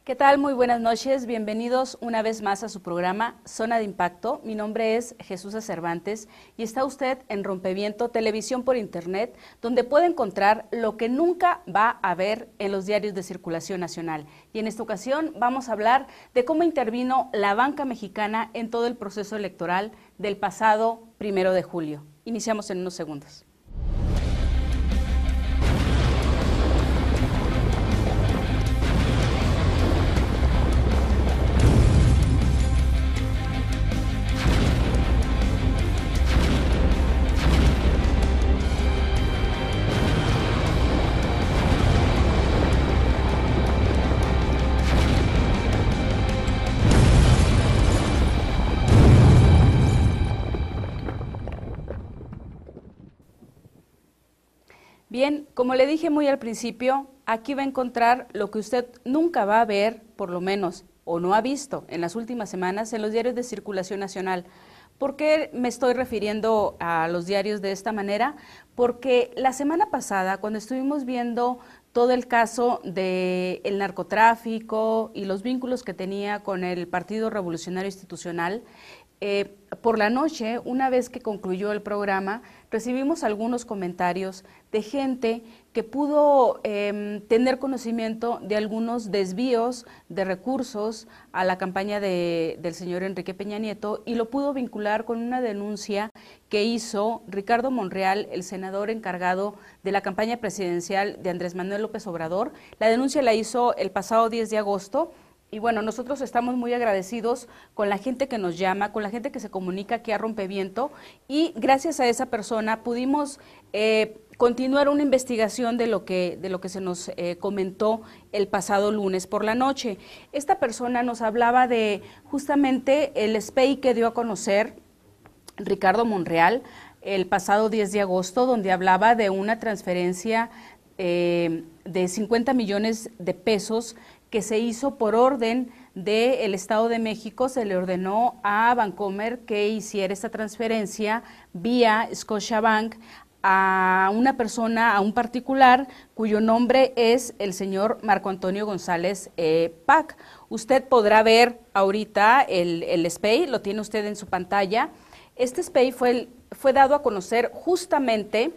¿Qué tal? Muy buenas noches, bienvenidos una vez más a su programa Zona de Impacto. Mi nombre es Jesús Cervantes y está usted en Rompeviento, televisión por internet, donde puede encontrar lo que nunca va a ver en los diarios de circulación nacional. Y en esta ocasión vamos a hablar de cómo intervino la banca mexicana en todo el proceso electoral del pasado 1 de julio. Iniciamos en unos segundos. Bien, como le dije muy al principio, aquí va a encontrar lo que usted nunca va a ver, por lo menos, o no ha visto en las últimas semanas en los diarios de circulación nacional. ¿Por qué me estoy refiriendo a los diarios de esta manera? Porque la semana pasada, cuando estuvimos viendo todo el caso del narcotráfico y los vínculos que tenía con el Partido Revolucionario Institucional, por la noche, una vez que concluyó el programa, recibimos algunos comentarios de gente que pudo tener conocimiento de algunos desvíos de recursos a la campaña del señor Enrique Peña Nieto y lo pudo vincular con una denuncia que hizo Ricardo Monreal, el senador encargado de la campaña presidencial de Andrés Manuel López Obrador. La denuncia la hizo el pasado 10 de agosto. Y bueno, nosotros estamos muy agradecidos con la gente que nos llama, con la gente que se comunica aquí a Rompeviento, y gracias a esa persona pudimos continuar una investigación de lo que se nos comentó el pasado lunes por la noche. Esta persona nos hablaba de justamente el SPEI que dio a conocer Ricardo Monreal el pasado 10 de agosto, donde hablaba de una transferencia de 50 millones de pesos que se hizo por orden del Estado de México. Se le ordenó a Bancomer que hiciera esta transferencia vía Scotiabank a una persona, a un particular, cuyo nombre es el señor Marco Antonio González Pac. Usted podrá ver ahorita el SPEI, lo tiene usted en su pantalla. Este SPEI fue dado a conocer justamente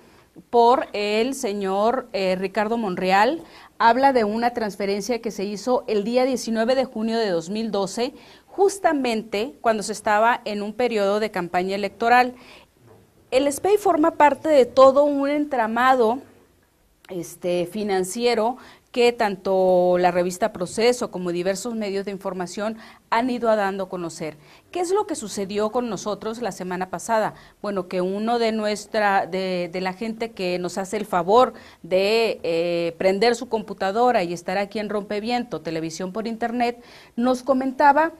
por el señor Ricardo Monreal. Habla de una transferencia que se hizo el día 19 de junio de 2012, justamente cuando se estaba en un periodo de campaña electoral. El SPEI forma parte de todo un entramado financiero que tanto la revista Proceso como diversos medios de información han ido dando a conocer. ¿Qué es lo que sucedió con nosotros la semana pasada? Bueno, que uno de la gente que nos hace el favor de prender su computadora y estar aquí en Rompeviento, televisión por internet, nos comentaba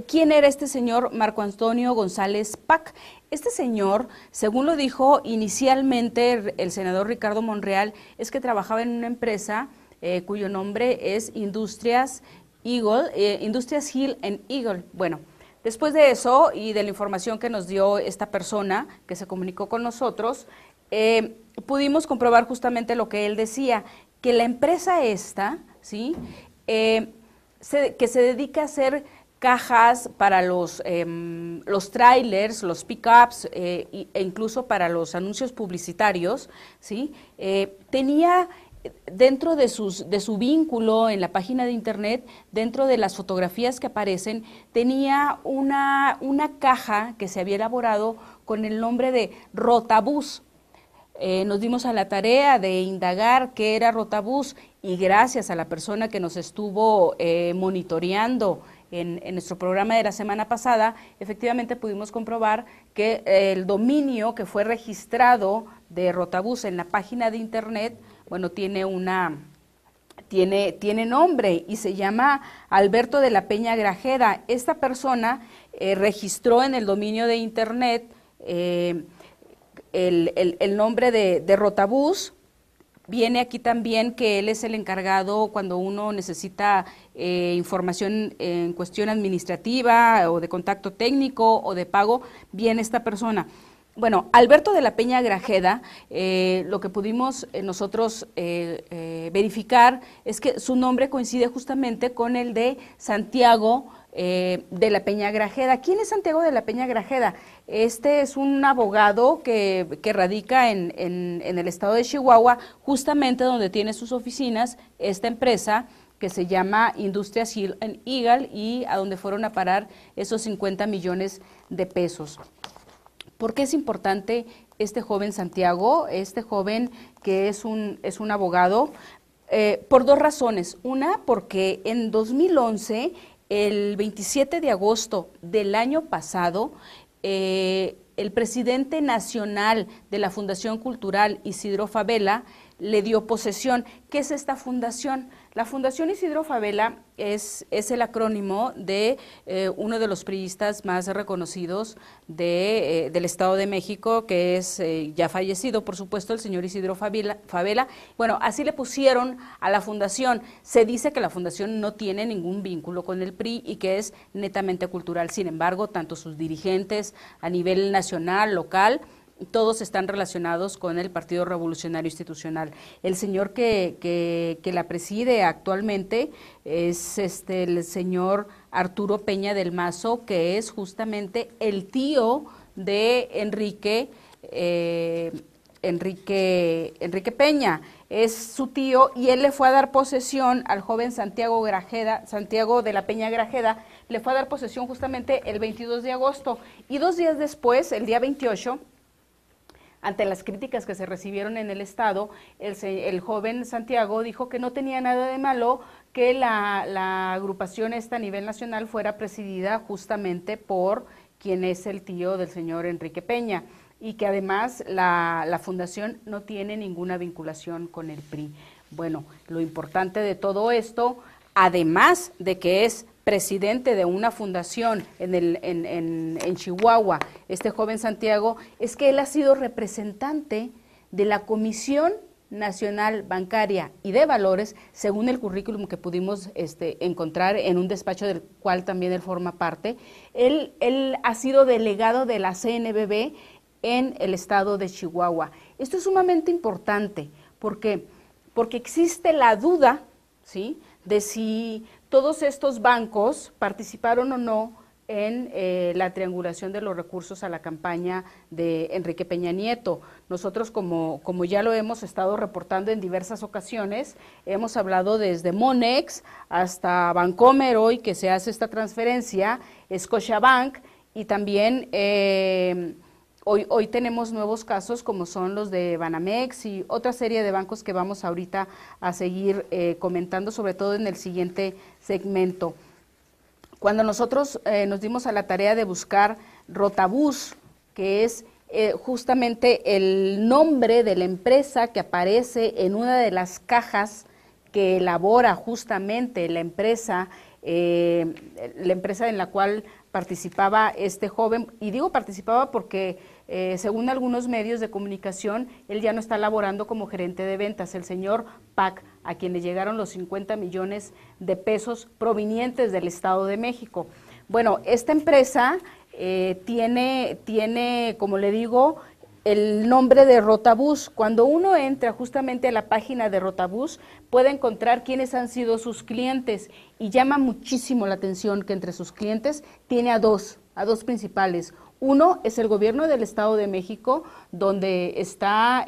quién era este señor Marco Antonio González Pac. Este señor, según lo dijo inicialmente el senador Ricardo Monreal, es que trabajaba en una empresa cuyo nombre es Industrias Hill and Eagle. Bueno, después de eso y de la información que nos dio esta persona que se comunicó con nosotros, pudimos comprobar justamente lo que él decía, que la empresa esta, ¿sí? Que se dedica a hacer cajas para los trailers, los pickups e incluso para los anuncios publicitarios, ¿sí? Tenía dentro de su vínculo en la página de internet, dentro de las fotografías que aparecen, tenía una caja que se había elaborado con el nombre de Rotabús. Nos dimos a la tarea de indagar qué era Rotabús y gracias a la persona que nos estuvo monitoreando en nuestro programa de la semana pasada, efectivamente pudimos comprobar que el dominio que fue registrado de Rotabús en la página de internet, bueno, tiene nombre y se llama Alberto de la Peña Grajeda. Esta persona registró en el dominio de internet el nombre de Rotabús. Viene aquí también que él es el encargado cuando uno necesita información en cuestión administrativa o de contacto técnico o de pago, viene esta persona. Bueno, Alberto de la Peña Grajeda, lo que pudimos nosotros verificar es que su nombre coincide justamente con el de Santiago de la Peña Grajeda. ¿Quién es Santiago de la Peña Grajeda? Este es un abogado que radica en el estado de Chihuahua, justamente donde tiene sus oficinas esta empresa que se llama Industrias Eagle, y a donde fueron a parar esos 50 millones de pesos. ¿Por qué es importante este joven Santiago, este joven que es un abogado? Por dos razones. Una, porque en 2011, el 27 de agosto del año pasado, el presidente nacional de la Fundación Cultural Isidro Fabela le dio posesión. ¿Qué es esta fundación? La Fundación Isidro Fabela es el acrónimo de uno de los priistas más reconocidos del Estado de México, que es ya fallecido, por supuesto, el señor Isidro Fabela. Bueno, así le pusieron a la fundación. Se dice que la fundación no tiene ningún vínculo con el PRI y que es netamente cultural. Sin embargo, tanto sus dirigentes a nivel nacional, local, todos están relacionados con el Partido Revolucionario Institucional. El señor que la preside actualmente es el señor Arturo Peña del Mazo, que es justamente el tío de Enrique Peña. Es su tío y él le fue a dar posesión al joven Santiago de la Peña Grajeda, le fue a dar posesión justamente el 22 de agosto y 2 días después, el día 28, ante las críticas que se recibieron en el Estado, el joven Santiago dijo que no tenía nada de malo que la agrupación esta a nivel nacional fuera presidida justamente por quien es el tío del señor Enrique Peña, y que además la fundación no tiene ninguna vinculación con el PRI. Bueno, lo importante de todo esto, además de que es presidente de una fundación en Chihuahua, este joven Santiago, es que él ha sido representante de la Comisión Nacional Bancaria y de Valores, según el currículum que pudimos encontrar en un despacho del cual también él forma parte. Él ha sido delegado de la CNBB en el estado de Chihuahua. Esto es sumamente importante porque existe la duda, ¿sí?, de si todos estos bancos participaron o no en la triangulación de los recursos a la campaña de Enrique Peña Nieto. Nosotros, como ya lo hemos estado reportando en diversas ocasiones, hemos hablado desde Monex hasta Bancomer, hoy que se hace esta transferencia, Scotiabank, y también hoy tenemos nuevos casos como son los de Banamex y otra serie de bancos que vamos ahorita a seguir comentando, sobre todo en el siguiente segmento. Cuando nosotros nos dimos a la tarea de buscar Rotabús, que es justamente el nombre de la empresa que aparece en una de las cajas que elabora justamente la empresa en la cual participaba este joven, y digo participaba porque según algunos medios de comunicación, él ya no está laborando como gerente de ventas, el señor Pac, a quien le llegaron los 50 millones de pesos provenientes del Estado de México. Bueno, esta empresa tiene, como le digo, el nombre de Rotabús. Cuando uno entra justamente a la página de Rotabús, puede encontrar quiénes han sido sus clientes y llama muchísimo la atención que entre sus clientes tiene a dos principales. Uno es el gobierno del Estado de México, donde está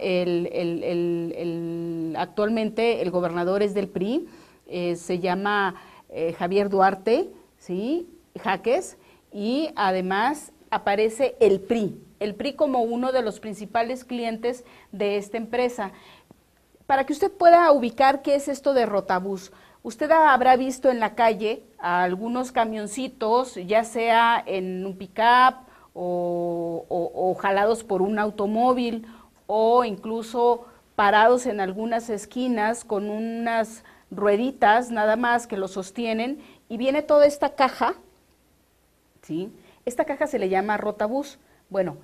actualmente el gobernador es del PRI, se llama Javier Duarte, ¿sí?, Jaques, y además aparece el PRI como uno de los principales clientes de esta empresa. Para que usted pueda ubicar qué es esto de Rotabús, usted habrá visto en la calle a algunos camioncitos, ya sea en un pick-up o jalados por un automóvil, o incluso parados en algunas esquinas con unas rueditas nada más que lo sostienen, y viene toda esta caja, ¿sí? Esta caja se le llama Rotabús. Bueno,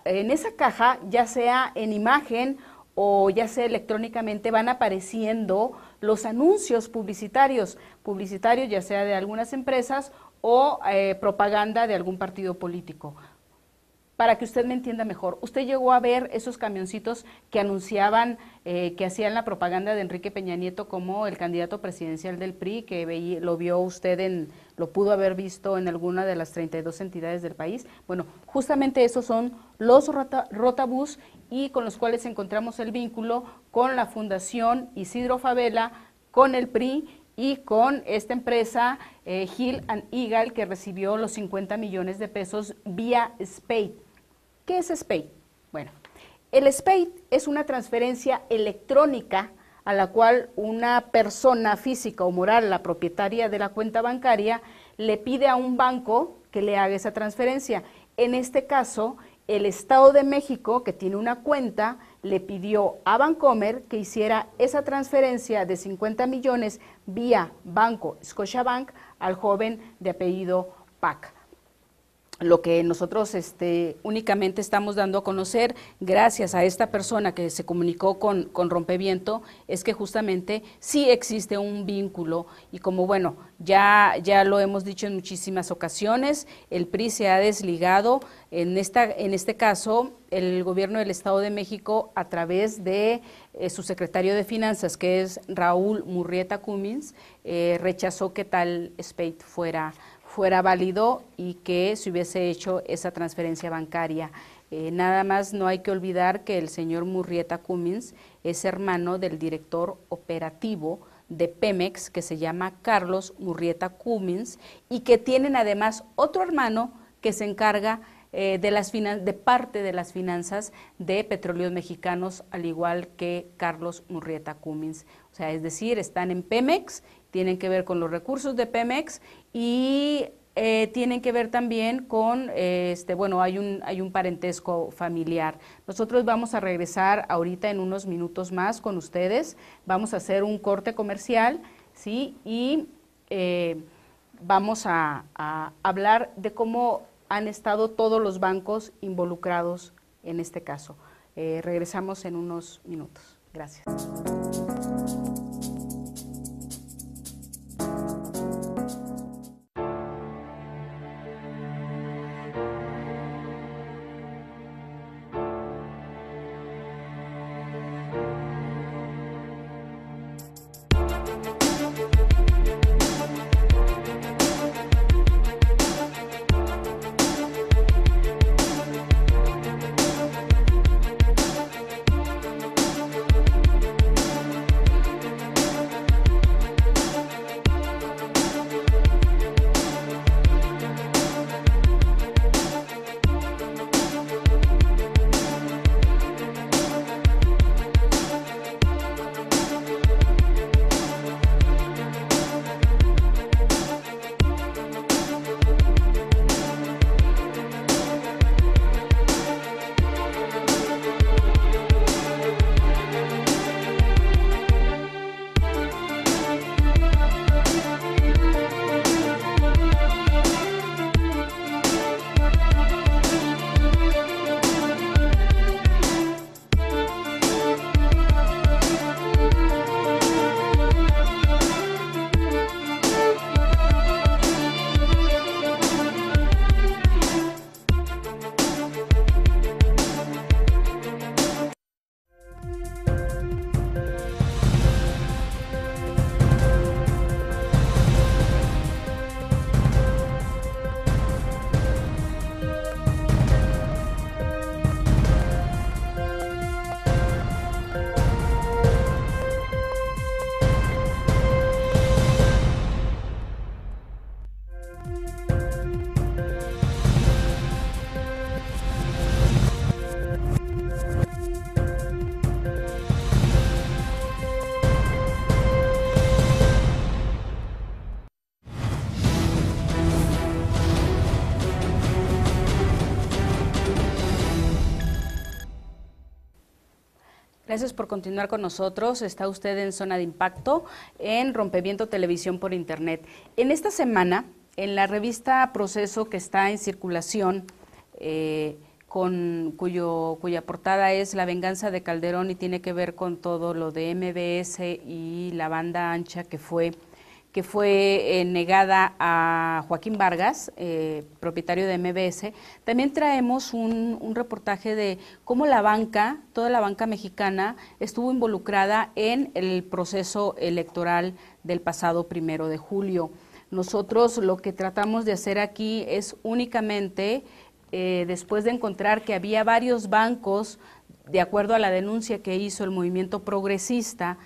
en esa caja, ya sea en imagen o ya sea electrónicamente, van apareciendo los anuncios publicitarios ya sea de algunas empresas o propaganda de algún partido político. para que usted me entienda mejor. Usted llegó a ver esos camioncitos que anunciaban, que hacían la propaganda de Enrique Peña Nieto como el candidato presidencial del PRI, que lo vio usted lo pudo haber visto en alguna de las 32 entidades del país. Bueno, justamente esos son los rotabús y con los cuales encontramos el vínculo con la Fundación Isidro Fabela, con el PRI y con esta empresa Hill & Eagle, que recibió los 50 millones de pesos vía SPEIT. ¿Qué es SPEIT? Bueno, el SPEIT es una transferencia electrónica a la cual una persona física o moral, la propietaria de la cuenta bancaria, le pide a un banco que le haga esa transferencia. En este caso, el Estado de México, que tiene una cuenta, le pidió a Bancomer que hiciera esa transferencia de 50 millones vía Banco Scotiabank al joven de apellido Pac. Lo que nosotros únicamente estamos dando a conocer, gracias a esta persona que se comunicó con Rompeviento, es que justamente sí existe un vínculo y como bueno, ya lo hemos dicho en muchísimas ocasiones, el PRI se ha desligado, en este caso el gobierno del Estado de México a través de su secretario de Finanzas, que es Raúl Murrieta Cummins, rechazó que tal SPEIT fuera válido y que se hubiese hecho esa transferencia bancaria. Nada más no hay que olvidar que el señor Murrieta Cummins es hermano del director operativo de Pemex, que se llama Carlos Murrieta Cummins, y que tienen además otro hermano que se encarga de parte de las finanzas de Petróleos Mexicanos, al igual que Carlos Murrieta Cummins. O sea, es decir, están en Pemex, tienen que ver con los recursos de Pemex y tienen que ver también con, bueno, hay un parentesco familiar. Nosotros vamos a regresar ahorita en unos minutos más con ustedes, vamos a hacer un corte comercial, ¿sí? Y vamos a hablar de cómo han estado todos los bancos involucrados en este caso. Regresamos en unos minutos. Gracias. Gracias por continuar con nosotros. Está usted en Zona de Impacto en Rompeviento Televisión por Internet. En esta semana, en la revista Proceso, que está en circulación, cuya portada es La venganza de Calderón y tiene que ver con todo lo de MBS y la banda ancha que fue que fue negada a Joaquín Vargas, propietario de MBS, también traemos un reportaje de cómo la banca, toda la banca mexicana, estuvo involucrada en el proceso electoral del pasado 1 de julio. Nosotros lo que tratamos de hacer aquí es únicamente, después de encontrar que había varios bancos, de acuerdo a la denuncia que hizo el movimiento progresista,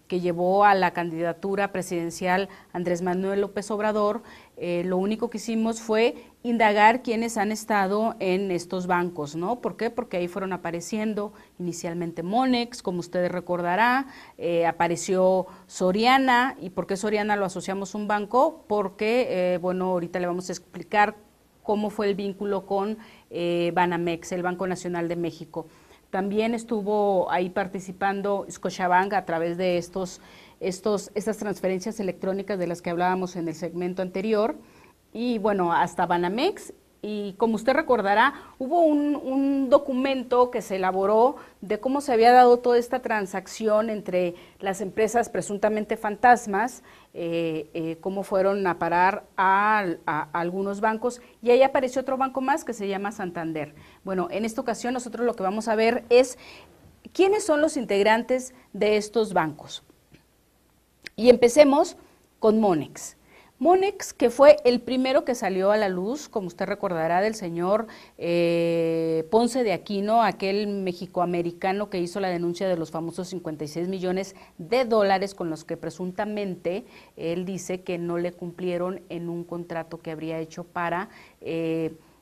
que llevó a la candidatura presidencial Andrés Manuel López Obrador, lo único que hicimos fue indagar quiénes han estado en estos bancos, ¿no? ¿Por qué? Porque ahí fueron apareciendo inicialmente Monex, como ustedes recordará, apareció Soriana. ¿Y por qué Soriana lo asociamos a un banco? Porque, bueno, ahorita le vamos a explicar cómo fue el vínculo con Banamex, el Banco Nacional de México. También estuvo ahí participando Scotiabank a través de estas transferencias electrónicas de las que hablábamos en el segmento anterior, y bueno, hasta Banamex. Y como usted recordará, hubo un documento que se elaboró de cómo se había dado toda esta transacción entre las empresas presuntamente fantasmas, cómo fueron a parar a algunos bancos, y ahí apareció otro banco más que se llama Santander. Bueno, en esta ocasión nosotros lo que vamos a ver es quiénes son los integrantes de estos bancos. Y empecemos con Monex. Monex, que fue el primero que salió a la luz, como usted recordará, del señor Ponce de Aquino, aquel mexicoamericano que hizo la denuncia de los famosos 56 millones de dólares con los que presuntamente él dice que no le cumplieron en un contrato que habría hecho para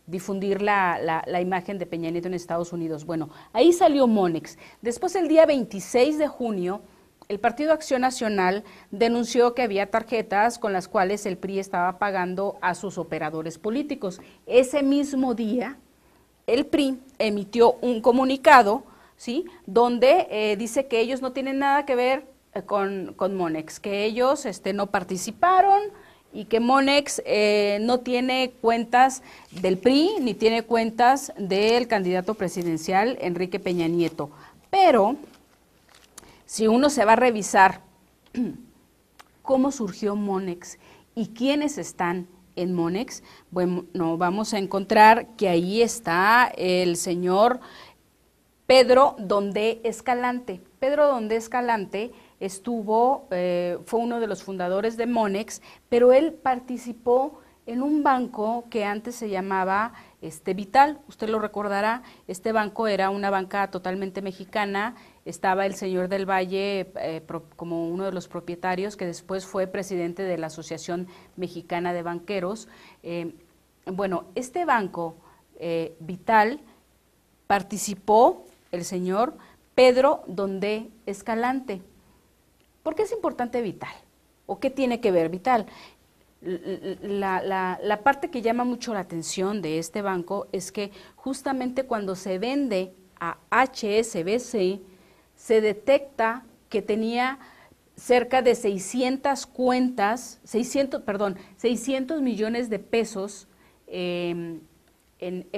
difundir la imagen de Peña Nieto en Estados Unidos. Bueno, ahí salió Monex. Después, el día 26 de junio, el Partido Acción Nacional denunció que había tarjetas con las cuales el PRI estaba pagando a sus operadores políticos. Ese mismo día, el PRI emitió un comunicado, ¿sí?, donde dice que ellos no tienen nada que ver con Monex, que ellos no participaron y que Monex no tiene cuentas del PRI ni tiene cuentas del candidato presidencial Enrique Peña Nieto. Pero si uno se va a revisar cómo surgió Monex y quiénes están en Monex, bueno, vamos a encontrar que ahí está el señor Pedro Dondé Escalante. Pedro Dondé Escalante fue uno de los fundadores de Monex, pero él participó en un banco que antes se llamaba Vital. Usted lo recordará, este banco era una banca totalmente mexicana. Estaba el señor del Valle como uno de los propietarios, que después fue presidente de la Asociación Mexicana de Banqueros. Bueno, este banco Vital participó el señor Pedro Dondé Escalante. ¿Por qué es importante Vital? ¿O qué tiene que ver Vital? La parte que llama mucho la atención de este banco es que justamente cuando se vende a HSBC, se detecta que tenía cerca de 600 millones de pesos en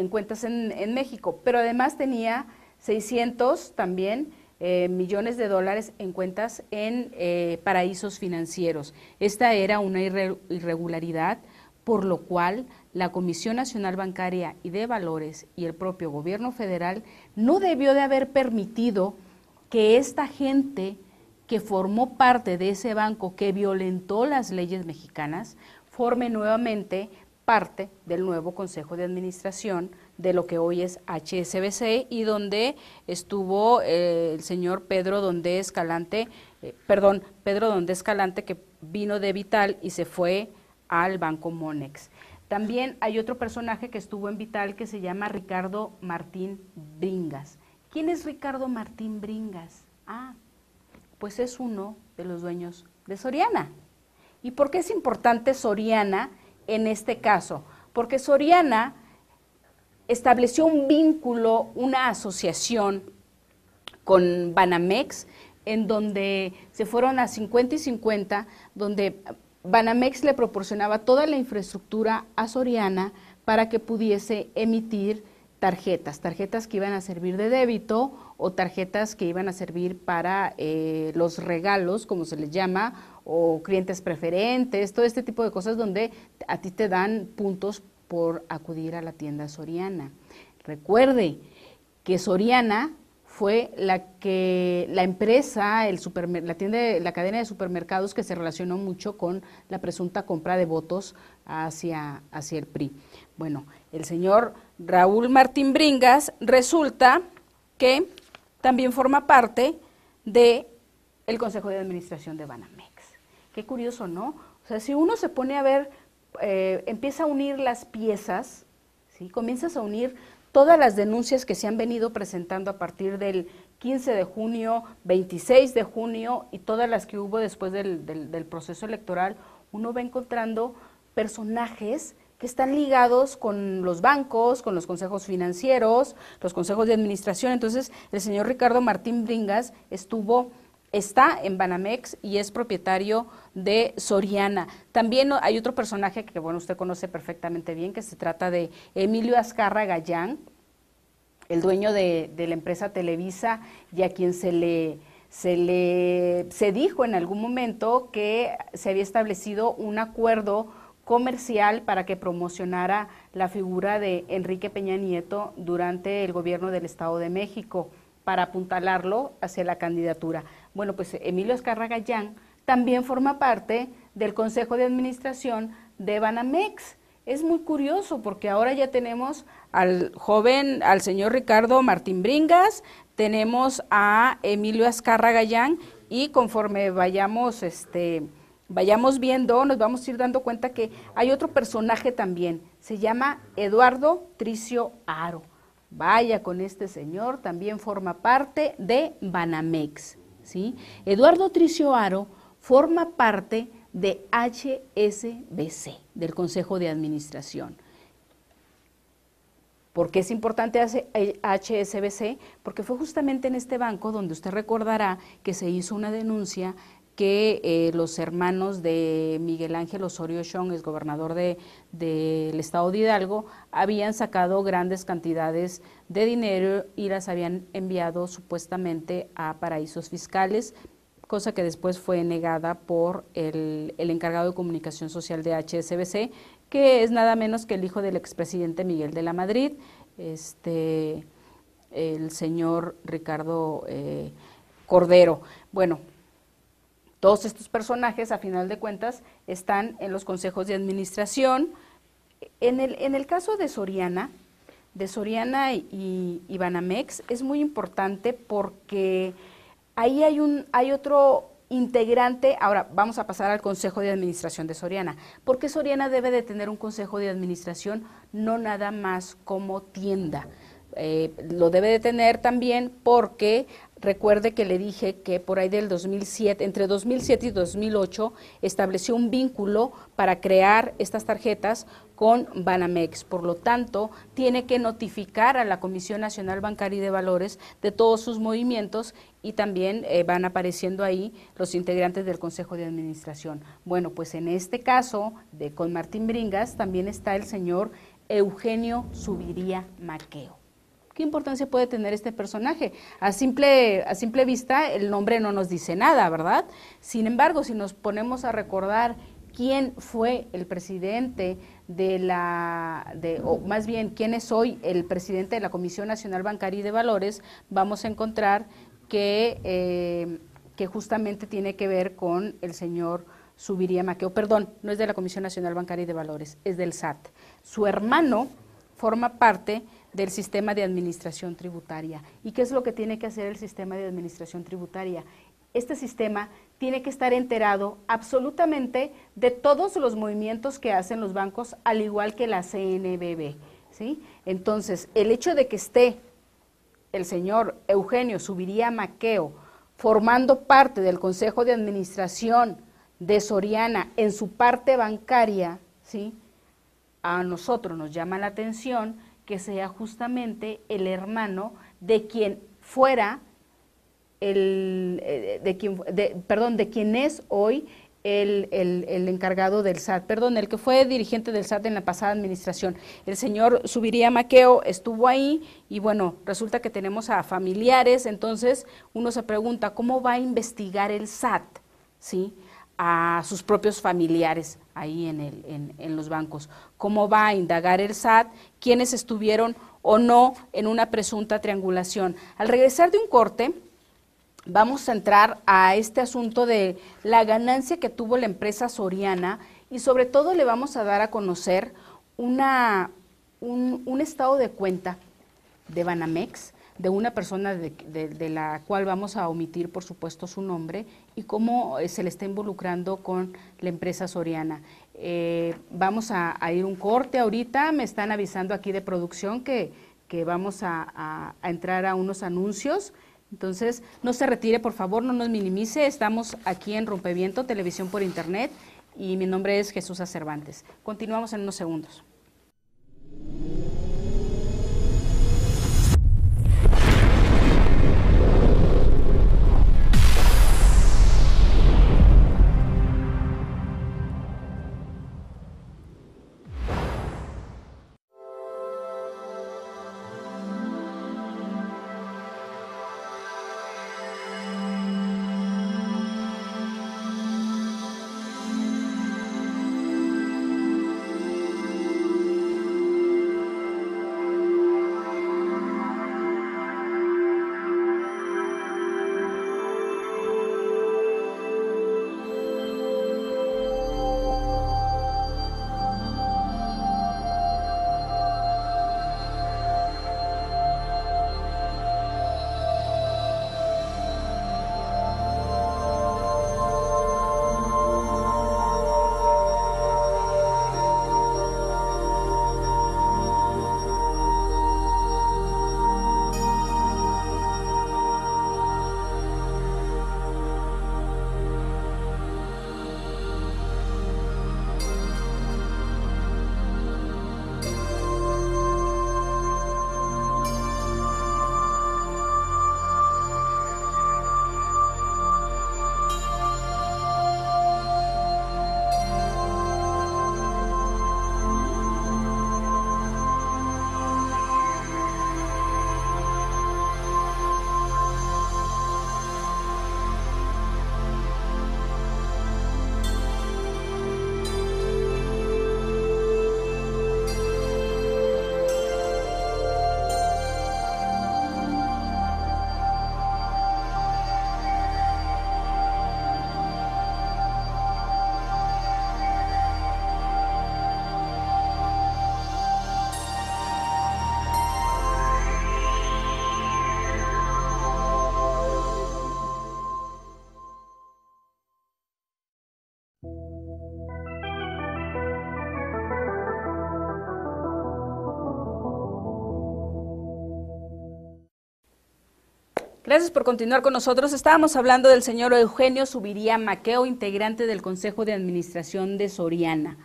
cuentas en México, pero además tenía 600 también millones de dólares en cuentas en paraísos financieros. Esta era una irregularidad, por lo cual la Comisión Nacional Bancaria y de Valores y el propio gobierno federal no debió de haber permitido que esta gente que formó parte de ese banco que violentó las leyes mexicanas forme nuevamente parte del nuevo Consejo de Administración de lo que hoy es HSBC, y donde estuvo el señor Pedro Dondé Escalante, que vino de Vital y se fue al Banco Monex. También hay otro personaje que estuvo en Vital que se llama Ricardo Martín Bringas. ¿Quién es Ricardo Martín Bringas? Pues es uno de los dueños de Soriana. ¿Y por qué es importante Soriana en este caso? Porque Soriana estableció un vínculo, una asociación con Banamex, en donde se fueron a 50 y 50, donde Banamex le proporcionaba toda la infraestructura a Soriana para que pudiese emitir tarjetas que iban a servir de débito o tarjetas que iban a servir para los regalos, como se les llama, o clientes preferentes, todo este tipo de cosas donde a ti te dan puntos por acudir a la tienda Soriana. Recuerde que Soriana fue la empresa, la cadena de supermercados que se relacionó mucho con la presunta compra de votos hacia el PRI. Bueno, el señor Raúl Martín Bringas resulta que también forma parte del Consejo de Administración de Banamex. Qué curioso, ¿no? O sea, si uno se pone a ver, empieza a unir las piezas, ¿sí? Comienzas a unir todas las denuncias que se han venido presentando a partir del 15 de junio, 26 de junio y todas las que hubo después del proceso electoral, uno va encontrando personajes que están ligados con los bancos, con los consejos financieros, los consejos de administración. Entonces, el señor Ricardo Martín Bringas está en Banamex y es propietario de Soriana. También hay otro personaje que, bueno, usted conoce perfectamente bien, que se trata de Emilio Azcarra Gallán, el dueño de la empresa Televisa, y a quien se dijo en algún momento que se había establecido un acuerdo comercial para que promocionara la figura de Enrique Peña Nieto durante el gobierno del Estado de México, para apuntalarlo hacia la candidatura. Bueno, pues Emilio Azcarra Gallán también forma parte del Consejo de Administración de Banamex. Es muy curioso porque ahora ya tenemos al señor Ricardo Martín Bringas, tenemos a Emilio Azcarra Gallán y conforme vayamos viendo, nos vamos a ir dando cuenta que hay otro personaje también, se llama Eduardo Tricio Haro. Vaya con este señor, también forma parte de Banamex, ¿sí? Eduardo Tricio Haro forma parte de HSBC, del Consejo de Administración. ¿Por qué es importante HSBC? Porque fue justamente en este banco donde usted recordará que se hizo una denuncia que los hermanos de Miguel Ángel Osorio Chong, ex gobernador del estado de Hidalgo, habían sacado grandes cantidades de dinero y las habían enviado supuestamente a paraísos fiscales, cosa que después fue negada por el encargado de comunicación social de HSBC, que es nada menos que el hijo del expresidente Miguel de la Madrid, el señor Ricardo Cordero. Bueno, todos estos personajes, a final de cuentas, están en los consejos de administración. En el caso de Soriana y Banamex, es muy importante porque ahí hay otro integrante. Ahora vamos a pasar al Consejo de Administración de Soriana. ¿Por qué Soriana debe de tener un Consejo de Administración, no nada más como tienda? Lo debe de tener también porque recuerde que le dije que por ahí del 2007, entre 2007 y 2008, estableció un vínculo para crear estas tarjetas con Banamex. Por lo tanto, tiene que notificar a la Comisión Nacional Bancaria y de Valores de todos sus movimientos y también van apareciendo ahí los integrantes del Consejo de Administración. Bueno, pues en este caso, con Martín Bringas, también está el señor Eugenio Zuviría Maqueo. ¿Qué importancia puede tener este personaje? A simple vista el nombre no nos dice nada, ¿verdad? Sin embargo, si nos ponemos a recordar quién fue el presidente o más bien quién es hoy el presidente de la Comisión Nacional Bancaria y de Valores, vamos a encontrar que justamente tiene que ver con el señor Zuviría Maqueo. Perdón, no es de la Comisión Nacional Bancaria y de Valores, es del SAT. Su hermano forma parte del sistema de administración tributaria. ¿Y qué es lo que tiene que hacer el sistema de administración tributaria? Este sistema tiene que estar enterado absolutamente de todos los movimientos que hacen los bancos, al igual que la CNBV, ¿sí? Entonces, el hecho de que esté el señor Eugenio Zuviría Maqueo formando parte del Consejo de Administración de Soriana en su parte bancaria, ¿sí?, a nosotros nos llama la atención que sea justamente el hermano de quien fuera de quien es hoy el encargado del SAT, perdón, el que fue dirigente del SAT en la pasada administración. El señor Zuviría Maqueo estuvo ahí y bueno, resulta que tenemos a familiares, entonces uno se pregunta, ¿cómo va a investigar el SAT, sí, a sus propios familiares ahí en los bancos? ¿Cómo va a indagar el SAT quiénes estuvieron o no en una presunta triangulación? Al regresar de un corte, vamos a entrar a este asunto de la ganancia que tuvo la empresa Soriana y sobre todo le vamos a dar a conocer un estado de cuenta de Banamex, de una persona de la cual vamos a omitir, por supuesto, su nombre y cómo se le está involucrando con la empresa Soriana. Vamos a ir un corte ahorita, me están avisando aquí de producción que vamos a entrar a unos anuncios. Entonces, no se retire, por favor, no nos minimice. Estamos aquí en Rompeviento, televisión por internet, y mi nombre es Jesús Cervantes. Continuamos en unos segundos. Gracias por continuar con nosotros. Estábamos hablando del señor Eugenio Zuviría Maqueo, integrante del Consejo de Administración de Soriana.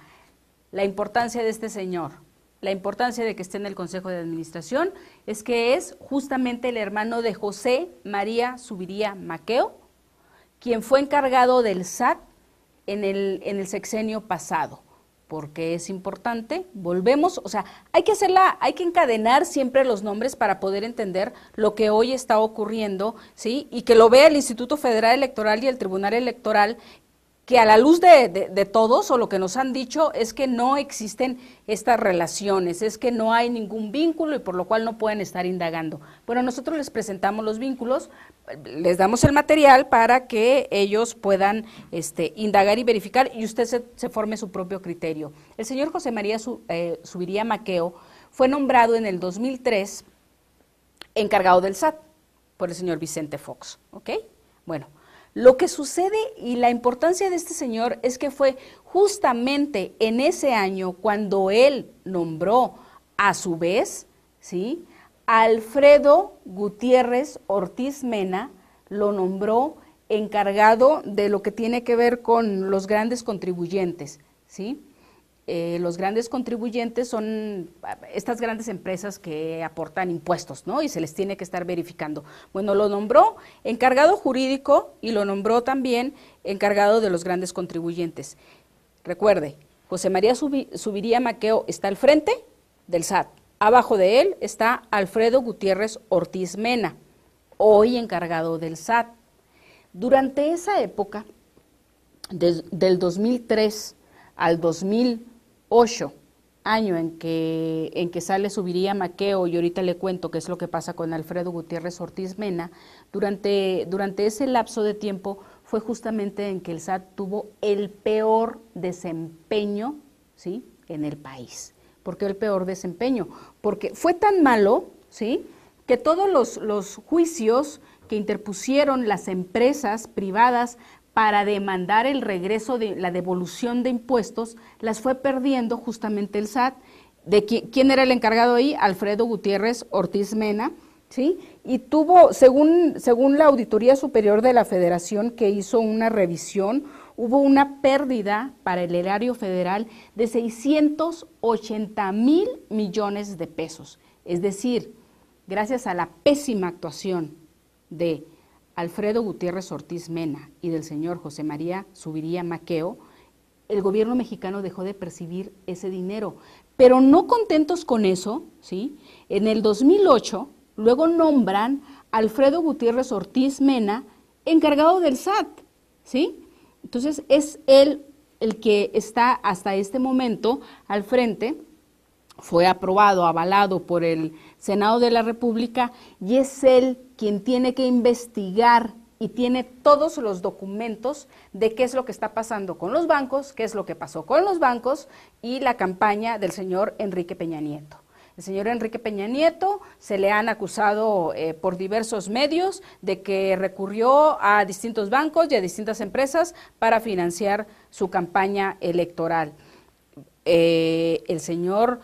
La importancia de este señor, la importancia de que esté en el Consejo de Administración es que es justamente el hermano de José María Zuviría Maqueo, quien fue encargado del SAT en el sexenio pasado. Porque es importante, volvemos, o sea, hay que encadenar siempre los nombres para poder entender lo que hoy está ocurriendo, ¿sí? Y que lo vea el Instituto Federal Electoral y el Tribunal Electoral, que a la luz de todos, o lo que nos han dicho, es que no existen estas relaciones, es que no hay ningún vínculo y por lo cual no pueden estar indagando. Bueno, nosotros les presentamos los vínculos, les damos el material para que ellos puedan indagar y verificar y usted se forme su propio criterio. El señor José María Zuviría Maqueo fue nombrado en el 2003 encargado del SAT por el señor Vicente Fox, ¿ok? Bueno, lo que sucede y la importancia de este señor es que fue justamente en ese año cuando él nombró a su vez, ¿sí?, Alfredo Gutiérrez Ortiz Mena, lo nombró encargado de lo que tiene que ver con los grandes contribuyentes, ¿sí? los grandes contribuyentes son estas grandes empresas que aportan impuestos, ¿no? Y se les tiene que estar verificando. Bueno, lo nombró encargado jurídico y lo nombró también encargado de los grandes contribuyentes. Recuerde, José María Zuviría Maqueo está al frente del SAT. Abajo de él está Alfredo Gutiérrez Ortiz Mena, hoy encargado del SAT. Durante esa época, del 2003 al 2008, año en que sale Zuviría Maqueo, y ahorita le cuento qué es lo que pasa con Alfredo Gutiérrez Ortiz Mena, durante ese lapso de tiempo fue justamente en que el SAT tuvo el peor desempeño, ¿sí?, en el país. ¿Por qué el peor desempeño? Porque fue tan malo, ¿sí?, que todos los juicios que interpusieron las empresas privadas para demandar el regreso de la devolución de impuestos, las fue perdiendo justamente el SAT. ¿Quién era el encargado ahí? Alfredo Gutiérrez Ortiz Mena, ¿sí? Y tuvo, según la Auditoría Superior de la Federación, que hizo una revisión, hubo una pérdida para el erario federal de 680,000 millones de pesos. Es decir, gracias a la pésima actuación de Alfredo Gutiérrez Ortiz Mena y del señor José María Zuviría Maqueo, el gobierno mexicano dejó de percibir ese dinero. Pero no contentos con eso, ¿sí?, en el 2008 luego nombran a Alfredo Gutiérrez Ortiz Mena encargado del SAT, ¿sí? Entonces es él el que está hasta este momento al frente. Fue aprobado, avalado por el Senado de la República, y es él quien tiene que investigar y tiene todos los documentos de qué es lo que está pasando con los bancos, qué es lo que pasó con los bancos y la campaña del señor Enrique Peña Nieto. El señor Enrique Peña Nieto se le han acusado por diversos medios de que recurrió a distintos bancos y a distintas empresas para financiar su campaña electoral. El señor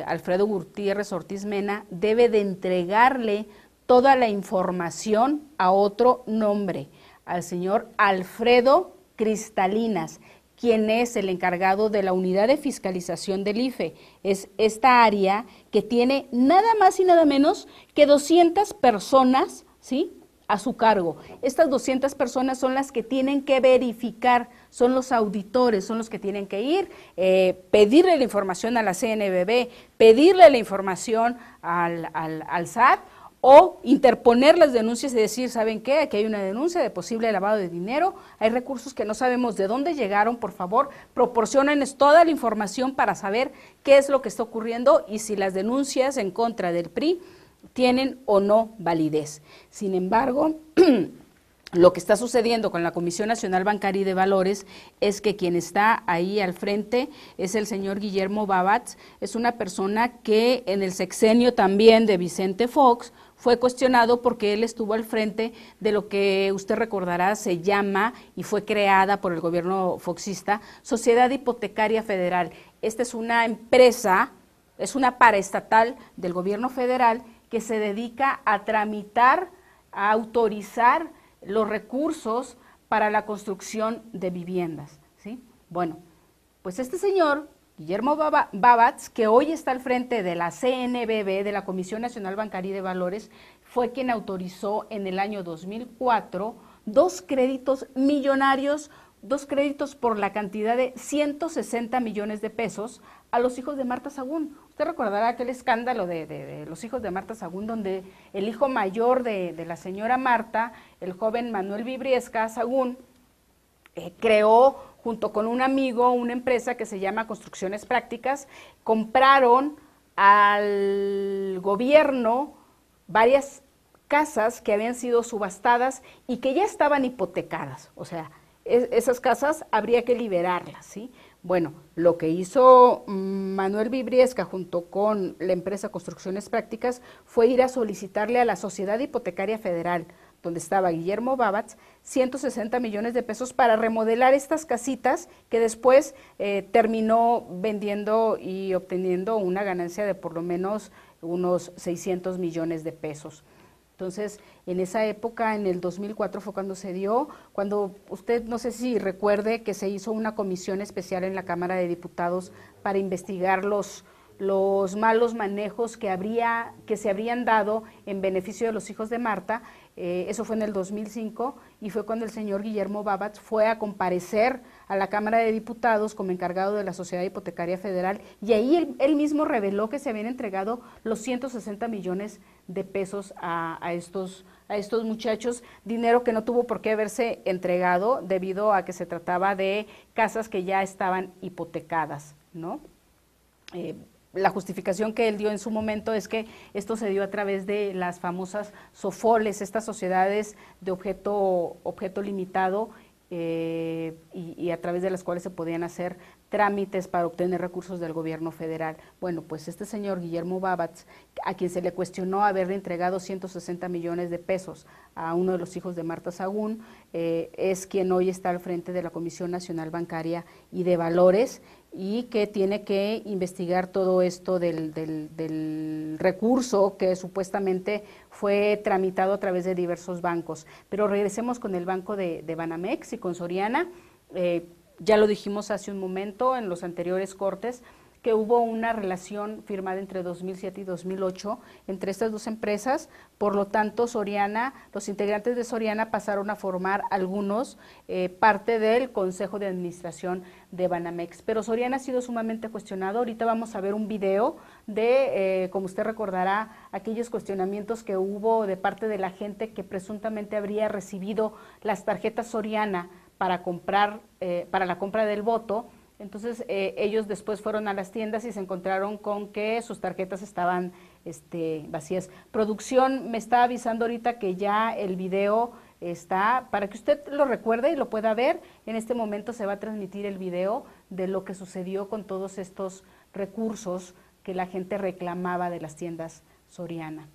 Alfredo Gutiérrez Ortiz Mena debe de entregarle toda la información a otro nombre, al señor Alfredo Cristalinas, quien es el encargado de la unidad de fiscalización del IFE. Es esta área que tiene nada más y nada menos que 200 personas, ¿sí?, a su cargo. Estas 200 personas son las que tienen que verificar, son los auditores, son los que tienen que ir, pedirle la información a la CNBV, pedirle la información al SAT, o interponer las denuncias y decir, ¿saben qué? Aquí hay una denuncia de posible lavado de dinero, hay recursos que no sabemos de dónde llegaron, por favor, proporciónenles toda la información para saber qué es lo que está ocurriendo y si las denuncias en contra del PRI tienen o no validez. Sin embargo, lo que está sucediendo con la Comisión Nacional Bancaria y de Valores es que quien está ahí al frente es el señor Guillermo Babatz. Es una persona que en el sexenio también de Vicente Fox fue cuestionado porque él estuvo al frente de lo que usted recordará se llama y fue creada por el gobierno foxista, Sociedad Hipotecaria Federal. Esta es una empresa, es una paraestatal del gobierno federal que se dedica a tramitar, a autorizar los recursos para la construcción de viviendas, ¿sí? Bueno, pues este señor, Guillermo Babatz, que hoy está al frente de la CNBV, de la Comisión Nacional Bancaria y de Valores, fue quien autorizó en el año 2004 dos créditos millonarios, dos créditos por la cantidad de 160 millones de pesos a los hijos de Marta Sagún. Usted recordará aquel escándalo de los hijos de Marta Sagún, donde el hijo mayor de la señora Marta, el joven Manuel Vibriesca Sagún, creó junto con un amigo una empresa que se llama Construcciones Prácticas. Compraron al gobierno varias casas que habían sido subastadas y que ya estaban hipotecadas, o sea, esas casas habría que liberarlas, ¿sí? Bueno, lo que hizo Manuel Vibriesca junto con la empresa Construcciones Prácticas fue ir a solicitarle a la Sociedad Hipotecaria Federal, donde estaba Guillermo Babatz, 160 millones de pesos para remodelar estas casitas que después terminó vendiendo y obteniendo una ganancia de por lo menos unos 600 millones de pesos. Entonces, en esa época, en el 2004 fue cuando se dio, cuando usted, no sé si recuerde, que se hizo una comisión especial en la Cámara de Diputados para investigar los malos manejos que se habrían dado en beneficio de los hijos de Marta. Eso fue en el 2005 y fue cuando el señor Guillermo Babatz fue a comparecer a la Cámara de Diputados como encargado de la Sociedad Hipotecaria Federal, y ahí él mismo reveló que se habían entregado los 160 millones de pesos a estos muchachos, dinero que no tuvo por qué haberse entregado debido a que se trataba de casas que ya estaban hipotecadas, ¿no? La justificación que él dio en su momento es que esto se dio a través de las famosas SOFOLES, estas sociedades de objeto limitado, y a través de las cuales se podían hacer trámites para obtener recursos del gobierno federal. Bueno, pues este señor Guillermo Babatz, a quien se le cuestionó haberle entregado 160 millones de pesos a uno de los hijos de Marta Sagún, es quien hoy está al frente de la Comisión Nacional Bancaria y de Valores, y que tiene que investigar todo esto del recurso que supuestamente fue tramitado a través de diversos bancos. Pero regresemos con el banco de Banamex y con Soriana. Ya lo dijimos hace un momento en los anteriores cortes, que hubo una relación firmada entre 2007 y 2008 entre estas dos empresas. Por lo tanto, Soriana, los integrantes de Soriana pasaron a formar algunos parte del Consejo de Administración de Banamex. Pero Soriana ha sido sumamente cuestionado. Ahorita vamos a ver un video de, como usted recordará, aquellos cuestionamientos que hubo de parte de la gente que presuntamente habría recibido las tarjetas Soriana para comprar, para la compra del voto. Entonces ellos después fueron a las tiendas y se encontraron con que sus tarjetas estaban vacías. Producción me está avisando ahorita que ya el video está, para que usted lo recuerde y lo pueda ver. En este momento se va a transmitir el video de lo que sucedió con todos estos recursos que la gente reclamaba de las tiendas Soriana.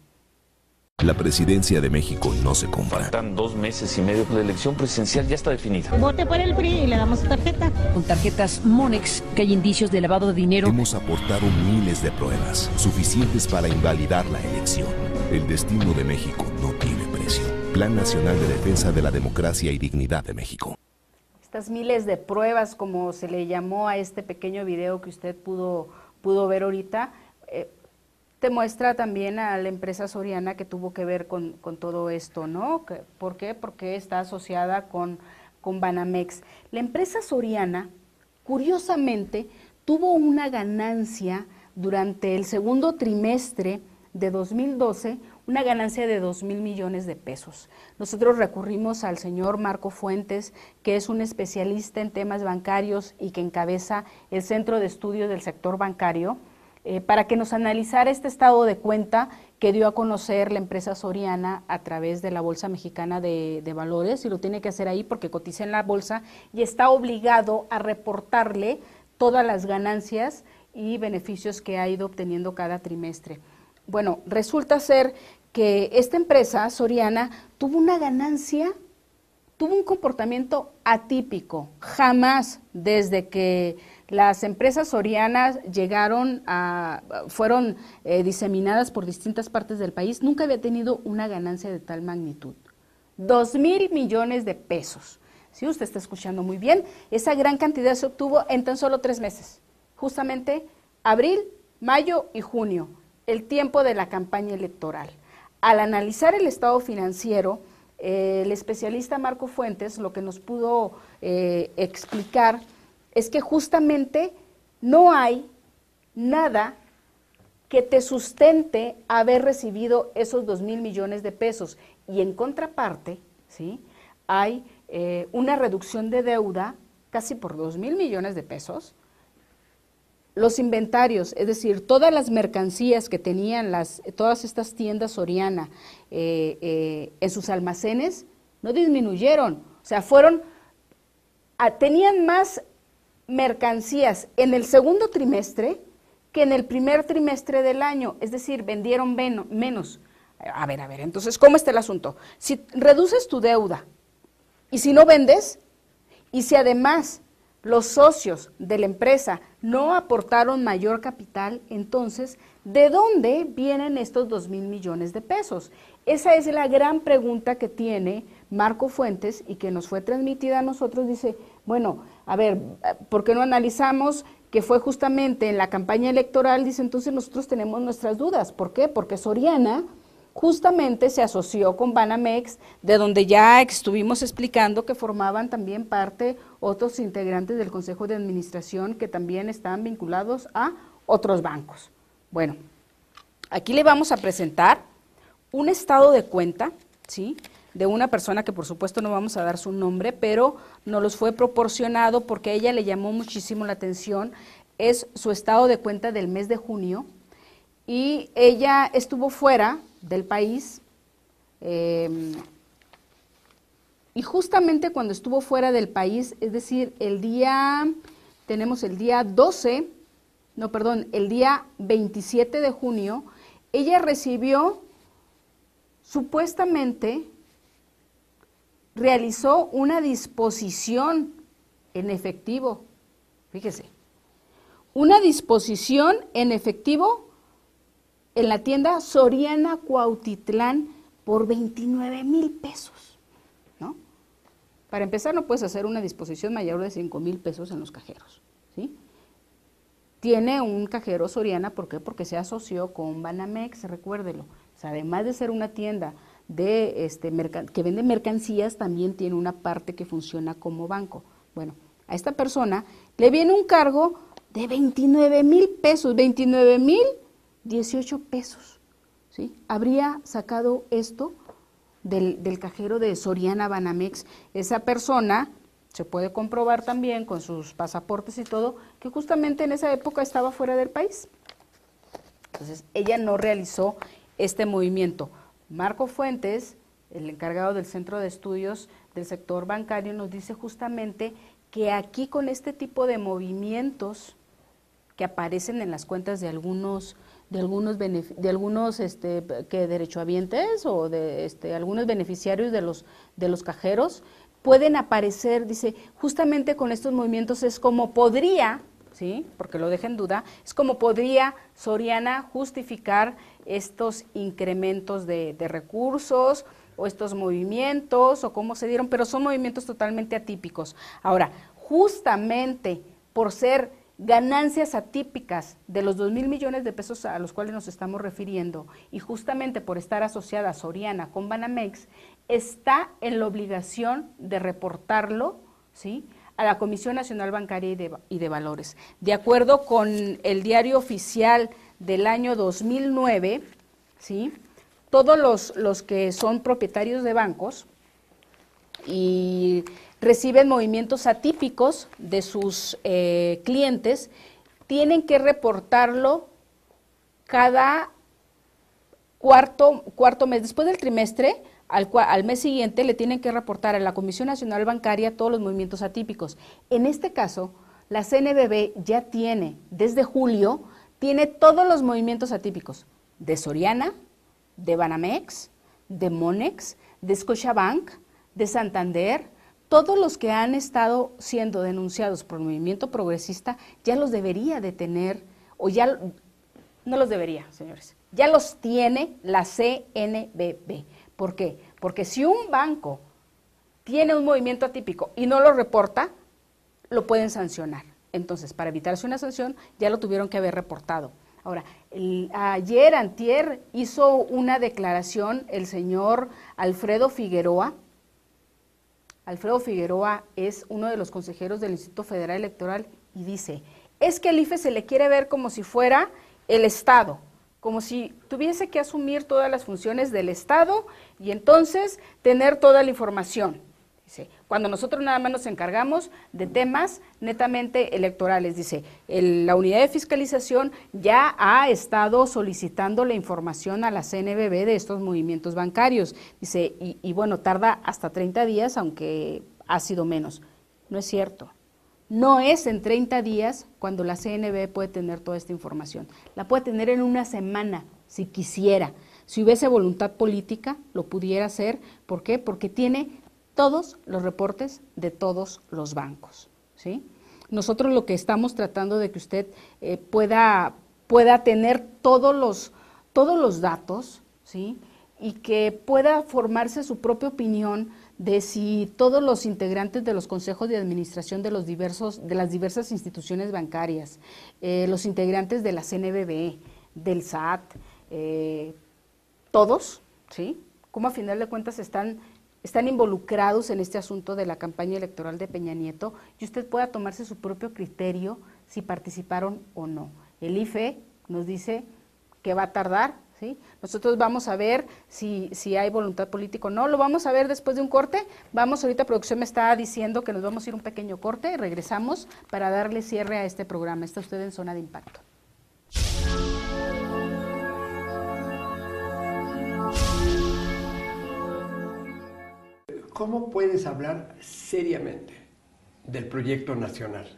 La presidencia de México no se compra. Faltan 2 meses y medio, la elección presidencial ya está definida. Vote por el PRI y le damos su tarjeta. Con tarjetas Monex, que hay indicios de lavado de dinero. Hemos aportado miles de pruebas, suficientes para invalidar la elección. El destino de México no tiene precio. Plan Nacional de Defensa de la Democracia y Dignidad de México. Estas miles de pruebas, como se le llamó a este pequeño video que usted pudo ver ahorita, muestra también a la empresa Soriana que tuvo que ver con todo esto, ¿no? ¿Por qué? Porque está asociada con Banamex. La empresa Soriana, curiosamente, tuvo una ganancia durante el segundo trimestre de 2012, una ganancia de 2,000 millones de pesos. Nosotros recurrimos al señor Marco Fuentes, que es un especialista en temas bancarios y que encabeza el Centro de Estudios del Sector Bancario, para que nos analizara este estado de cuenta que dio a conocer la empresa Soriana a través de la Bolsa Mexicana de Valores, y lo tiene que hacer ahí porque cotiza en la bolsa y está obligado a reportarle todas las ganancias y beneficios que ha ido obteniendo cada trimestre. Bueno, resulta ser que esta empresa Soriana tuvo una ganancia, tuvo un comportamiento atípico. Jamás desde que las empresas sorianas fueron diseminadas por distintas partes del país, nunca había tenido una ganancia de tal magnitud. 2,000 millones de pesos. Si usted está escuchando muy bien, esa gran cantidad se obtuvo en tan solo 3 meses. Justamente abril, mayo y junio, el tiempo de la campaña electoral. Al analizar el estado financiero, el especialista Marco Fuentes lo que nos pudo explicar es que justamente no hay nada que te sustente haber recibido esos 2,000 millones de pesos. Y en contraparte, ¿sí?, hay una reducción de deuda casi por 2,000 millones de pesos. Los inventarios, es decir, todas las mercancías que tenían todas estas tiendas Soriana en sus almacenes, no disminuyeron. O sea, tenían más mercancías en el segundo trimestre que en el primer trimestre del año, es decir, vendieron menos. A ver, entonces, ¿cómo está el asunto? Si reduces tu deuda y si no vendes, y si además los socios de la empresa no aportaron mayor capital, entonces, ¿de dónde vienen estos 2,000 millones de pesos? Esa es la gran pregunta que tiene Marco Fuentes y que nos fue transmitida a nosotros. Dice, bueno, a ver, ¿por qué no analizamos que fue justamente en la campaña electoral? Dice, entonces nosotros tenemos nuestras dudas. ¿Por qué? Porque Soriana justamente se asoció con Banamex, de donde ya estuvimos explicando que formaban también parte otros integrantes del Consejo de Administración que también están vinculados a otros bancos. Bueno, aquí le vamos a presentar un estado de cuenta, ¿sí?, de una persona que por supuesto no vamos a dar su nombre, pero nos los fue proporcionado porque a ella le llamó muchísimo la atención. Es su estado de cuenta del mes de junio y ella estuvo fuera del país y justamente cuando estuvo fuera del país, es decir, el día 27 de junio, ella recibió, supuestamente, realizó una disposición en efectivo, fíjese, una disposición en efectivo en la tienda Soriana Cuautitlán por 29,000 pesos, ¿no? Para empezar, no puedes hacer una disposición mayor de 5,000 pesos en los cajeros, ¿sí? Tiene un cajero Soriana, ¿por qué? Porque se asoció con Banamex, recuérdelo. O sea, además de ser una tienda de que vende mercancías, también tiene una parte que funciona como banco. Bueno, a esta persona le viene un cargo de 29,000 pesos, 29,018 pesos, ¿sí? Habría sacado esto del cajero de Soriana Banamex. Esa persona se puede comprobar también con sus pasaportes y todo, que justamente en esa época estaba fuera del país. Entonces, ella no realizó este movimiento. Marco Fuentes, el encargado del Centro de Estudios del Sector Bancario, nos dice justamente que aquí con este tipo de movimientos que aparecen en las cuentas de algunos derechohabientes o de algunos beneficiarios de los cajeros, pueden aparecer, dice, justamente con estos movimientos es como podría, ¿sí?, porque lo deja en duda, es como podría Soriana justificar estos incrementos de recursos o estos movimientos o cómo se dieron, pero son movimientos totalmente atípicos. Ahora, justamente por ser ganancias atípicas de los 2,000 millones de pesos a los cuales nos estamos refiriendo y justamente por estar asociada Soriana con Banamex, está en la obligación de reportarlo, ¿sí?, a la Comisión Nacional Bancaria y de Valores. De acuerdo con el diario oficial del año 2009, ¿sí?, todos los que son propietarios de bancos y reciben movimientos atípicos de sus clientes, tienen que reportarlo cada cuarto mes. Después del trimestre, al mes siguiente, le tienen que reportar a la Comisión Nacional Bancaria todos los movimientos atípicos. En este caso, la CNBV ya tiene, desde julio, tiene todos los movimientos atípicos de Soriana, de Banamex, de Monex, de Scotiabank, de Santander. Todos los que han estado siendo denunciados por el movimiento progresista ya los debería de tener, o ya no los debería, señores, ya los tiene la CNBV. ¿Por qué? Porque si un banco tiene un movimiento atípico y no lo reporta, lo pueden sancionar. Entonces, para evitarse una sanción, ya lo tuvieron que haber reportado. Ahora, antier, hizo una declaración el señor Alfredo Figueroa. Alfredo Figueroa es uno de los consejeros del Instituto Federal Electoral y dice, es que el IFE se le quiere ver como si fuera el Estado, como si tuviese que asumir todas las funciones del Estado y entonces tener toda la información. Dice, cuando nosotros nada más nos encargamos de temas netamente electorales. Dice, la unidad de fiscalización ya ha estado solicitando la información a la CNBV de estos movimientos bancarios. Dice, y bueno, tarda hasta 30 días, aunque ha sido menos. No es cierto. No es en 30 días cuando la CNBV puede tener toda esta información. La puede tener en una semana, si quisiera. Si hubiese voluntad política, lo pudiera hacer. ¿Por qué? Porque tiene todos los reportes de todos los bancos, ¿sí? Nosotros lo que estamos tratando de que usted pueda tener todos los datos, ¿sí? Y que pueda formarse su propia opinión de si todos los integrantes de los consejos de administración de las diversas instituciones bancarias, los integrantes de la CNBV, del SAT, todos, ¿sí? Cómo a final de cuentas están involucrados en este asunto de la campaña electoral de Peña Nieto, y usted pueda tomarse su propio criterio si participaron o no. El IFE nos dice que va a tardar, ¿sí? Nosotros vamos a ver si hay voluntad política o no, lo vamos a ver después de un corte. Ahorita producción me está diciendo que nos vamos a ir a un pequeño corte, regresamos para darle cierre a este programa. Está usted en Zona de Impacto. ¿Cómo puedes hablar seriamente del proyecto nacional?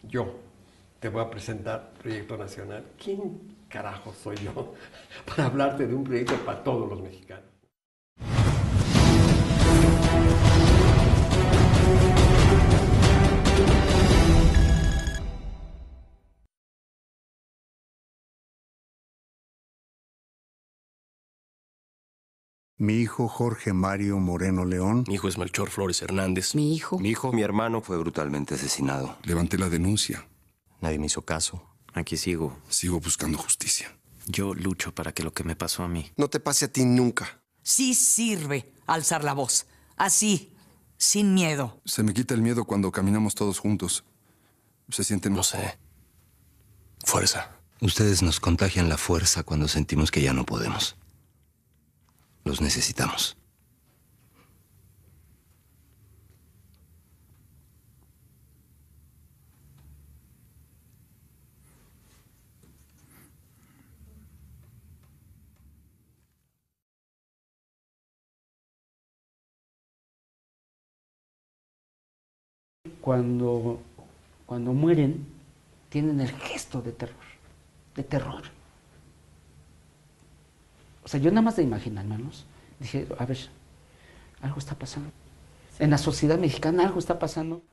Yo te voy a presentar Proyecto Nacional. ¿Quién carajo soy yo para hablarte de un proyecto para todos los mexicanos? Mi hijo Jorge Mario Moreno León. Mi hijo es Melchor Flores Hernández. Mi hijo. Mi hermano fue brutalmente asesinado. Levanté la denuncia. Nadie me hizo caso. Aquí sigo. Sigo buscando justicia. Yo lucho para que lo que me pasó a mí no te pase a ti nunca. Sí sirve alzar la voz. Así, sin miedo. Se me quita el miedo cuando caminamos todos juntos. Se siente mejor. No sé. Fuerza. Ustedes nos contagian la fuerza cuando sentimos que ya no podemos. Los necesitamos. Cuando mueren, tienen el gesto de terror. O sea, yo nada más de imaginármelos, dije, a ver, algo está pasando. En la sociedad mexicana algo está pasando.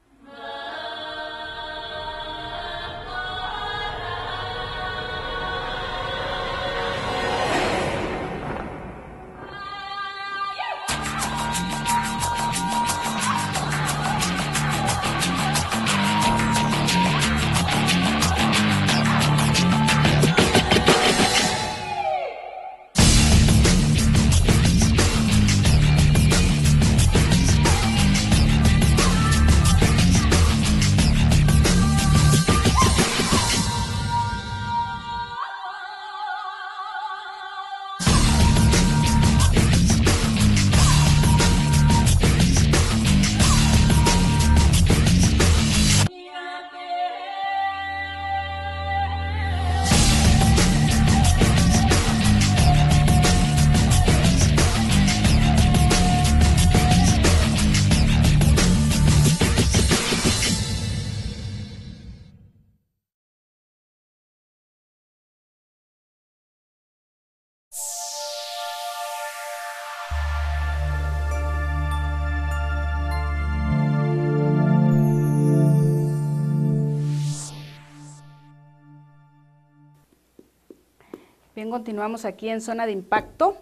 Bien, continuamos aquí en Zona de Impacto.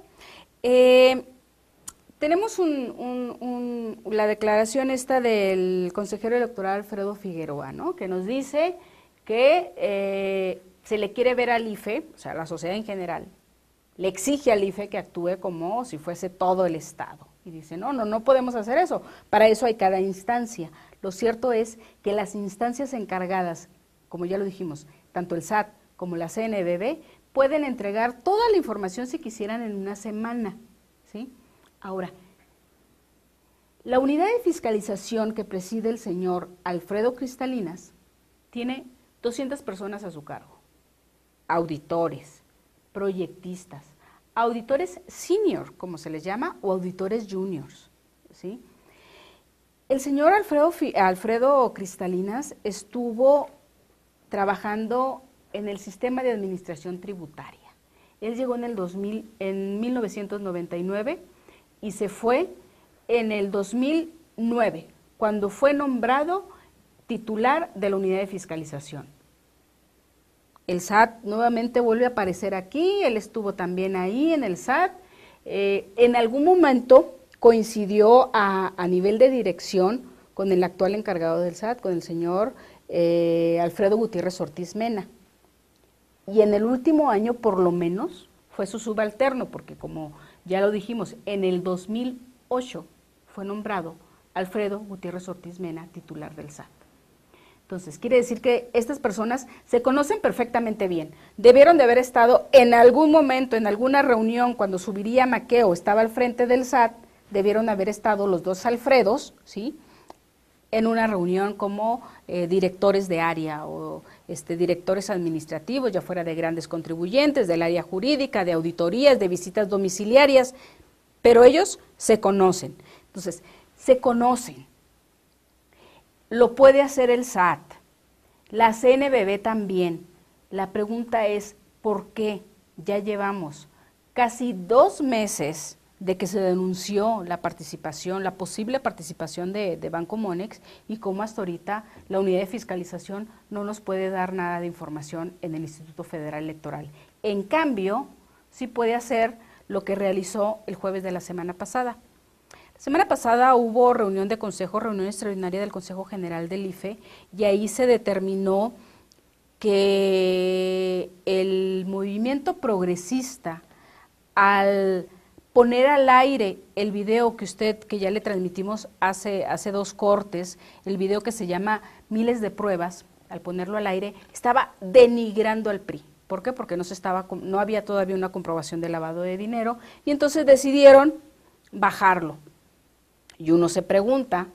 Tenemos la declaración esta del consejero electoral Alfredo Figueroa, ¿no? Que nos dice que se le quiere ver al IFE, o sea, a la sociedad en general, le exige al IFE que actúe como si fuese todo el Estado. Y dice, no podemos hacer eso, para eso hay cada instancia. Lo cierto es que las instancias encargadas, como ya lo dijimos, tanto el SAT como la CNBV, pueden entregar toda la información si quisieran en una semana, ¿sí? Ahora, la unidad de fiscalización que preside el señor Alfredo Cristalinas tiene 200 personas a su cargo, auditores, proyectistas, auditores senior, como se les llama, o auditores juniors, ¿sí? El señor Alfredo Cristalinas estuvo trabajando en el sistema de administración tributaria. Él llegó en 1999 y se fue en el 2009, cuando fue nombrado titular de la unidad de fiscalización. El SAT nuevamente vuelve a aparecer aquí, él estuvo también ahí en el SAT. En algún momento coincidió a nivel de dirección con el actual encargado del SAT, con el señor Alfredo Gutiérrez Ortiz Mena. Y en el último año, por lo menos, fue su subalterno, porque como ya lo dijimos, en el 2008 fue nombrado Alfredo Gutiérrez Ortiz Mena, titular del SAT. Entonces, quiere decir que estas personas se conocen perfectamente bien. Debieron de haber estado en algún momento, en alguna reunión, cuando Zuviría Maqueo estaba al frente del SAT, debieron haber estado los dos Alfredos, ¿sí?, en una reunión como directores de área o directores administrativos, ya fuera de grandes contribuyentes, del área jurídica, de auditorías, de visitas domiciliarias, pero ellos se conocen. Entonces, se conocen. Lo puede hacer el SAT, la CNBV también. La pregunta es, ¿por qué ya llevamos casi 2 meses de que se denunció la participación, la posible participación de Banco Monex, y cómo hasta ahorita la unidad de fiscalización no nos puede dar nada de información en el Instituto Federal Electoral? En cambio, sí puede hacer lo que realizó el jueves de la semana pasada. La semana pasada hubo reunión de consejo, reunión extraordinaria del Consejo General del IFE, y ahí se determinó que el movimiento progresista, al poner al aire el video que ya le transmitimos hace 2 cortes, el video que se llama Miles de Pruebas, al ponerlo al aire, estaba denigrando al PRI. ¿Por qué? Porque no había todavía una comprobación de lavado de dinero, y entonces decidieron bajarlo. Y uno se pregunta,